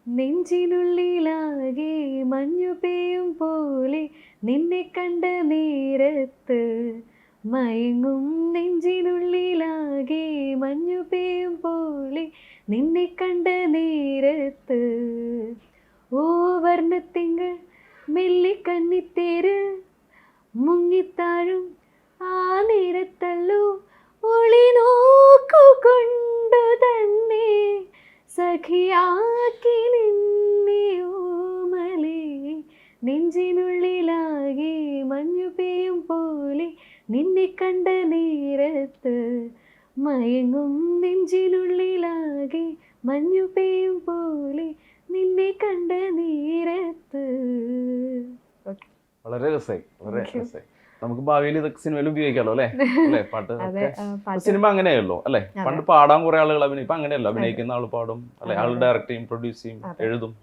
നെഞ്ചിനുള്ളിലാകെ മഞ്ഞു പെയ്യും പോലെ നിന്നെ കണ്ട നേരത്ത് മയങ്ങും. നെഞ്ചിനുള്ളിലാകെ മഞ്ഞു പെയ്യും പോലെ നിന്നെ കണ്ട നേരത്ത് ഓ വർണ്ണത്തിങ്കൾ മെല്ലെ കന്നിത്തേര് മുങ്ങിത്താഴും ആ നേരത്തല്ലോ ഒളി നോക്കുകൊണ്ടു തന്നെ സഖിയാക്കി നിന്നെ ഓമലേ. നെഞ്ചിനുള്ളിലാകെ മഞ്ഞു പെയ്യും പോലെ നിന്നെ കണ്ട നേരത്ത് മയങ്ങും. നെഞ്ചിനുള്ളിലാകെ മഞ്ഞു പെയ്യും പോലെ നിന്നെ കണ്ട നേരത്ത്. വളരെ രസമായി, വളരെ രസമായി. നമുക്ക് ഭാവിയിൽ ഇതൊക്കെ സിനിമയിൽ ഉപയോഗിക്കാമല്ലോ അല്ലേ? അല്ലേ പാട്ട് സിനിമ അങ്ങനെയല്ലോ അല്ലെ? പണ്ട് പാടാൻ കുറെ ആളുകൾ അഭിനയിക്കും, ഇപ്പൊ അങ്ങനെയല്ലോ, അഭിനയിക്കുന്ന ആൾ പാടും അല്ലെ, ആൾ ഡയറക്ട് ചെയ്യും, പ്രൊഡ്യൂസ് ചെയ്യും, എഴുതും.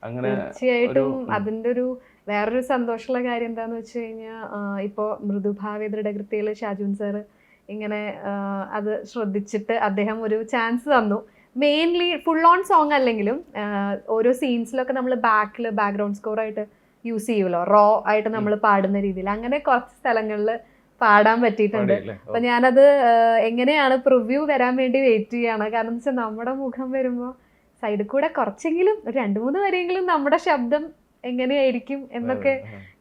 അങ്ങനെ തീർച്ചയായിട്ടും അതിന്റെ ഒരു വേറൊരു സന്തോഷമുള്ള കാര്യം എന്താന്ന് വെച്ച് കഴിഞ്ഞാൽ ഇപ്പോ മൃദുഭാവി ദൃഢകൃത്യയില് ഷാജുൻ സാറ് ഇങ്ങനെ അത് ശ്രദ്ധിച്ചിട്ട് അദ്ദേഹം ഒരു ചാൻസ് തന്നു. മെയിൻലി ഫുൾ ഓൺ സോങ് അല്ലെങ്കിലും ഓരോ സീൻസിലൊക്കെ നമ്മൾ ബാക്ക്ഗ്രൗണ്ട് സ്കോർ ആയിട്ട് യൂസ് ചെയ്യുമല്ലോ, റോ ആയിട്ട് നമ്മൾ പാടുന്ന രീതിയിൽ. അങ്ങനെ കുറച്ച് സ്ഥലങ്ങളിൽ പാടാൻ പറ്റിയിട്ടുണ്ട്. അപ്പൊ ഞാനത് എങ്ങനെയാണ് പ്രിവ്യൂ വരാൻ വേണ്ടി വെയിറ്റ് ചെയ്യാണ്. കാരണം എന്ന് വെച്ചാൽ നമ്മുടെ മുഖം വരുമ്പോൾ സൈഡിൽ കൂടെ കുറച്ചെങ്കിലും 2-3 വരെയെങ്കിലും നമ്മുടെ ശബ്ദം എങ്ങനെയായിരിക്കും എന്നൊക്കെ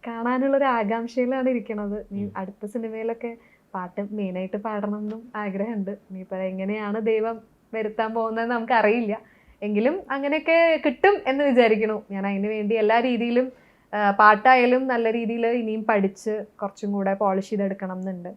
കാണാനുള്ളൊരു ആകാംക്ഷയിലാണ് ഇരിക്കണത്. നീ അടുത്ത സിനിമയിലൊക്കെ പാട്ട് മെയിനായിട്ട് പാടണമെന്നും ആഗ്രഹമുണ്ട്. ഇനിയിപ്പോൾ എങ്ങനെയാണ് ദൈവം വരുത്താൻ പോകുന്നത് നമുക്ക് അറിയില്ല. എങ്കിലും അങ്ങനെയൊക്കെ കിട്ടും എന്ന് വിചാരിക്കണു. ഞാൻ അതിന് വേണ്ടി എല്ലാ രീതിയിലും പാട്ടായാലും നല്ല രീതിയിൽ ഇനിയും പഠിച്ച് കുറച്ചും കൂടെ പോളിഷ് ചെയ്തെടുക്കണം എന്നുണ്ട്.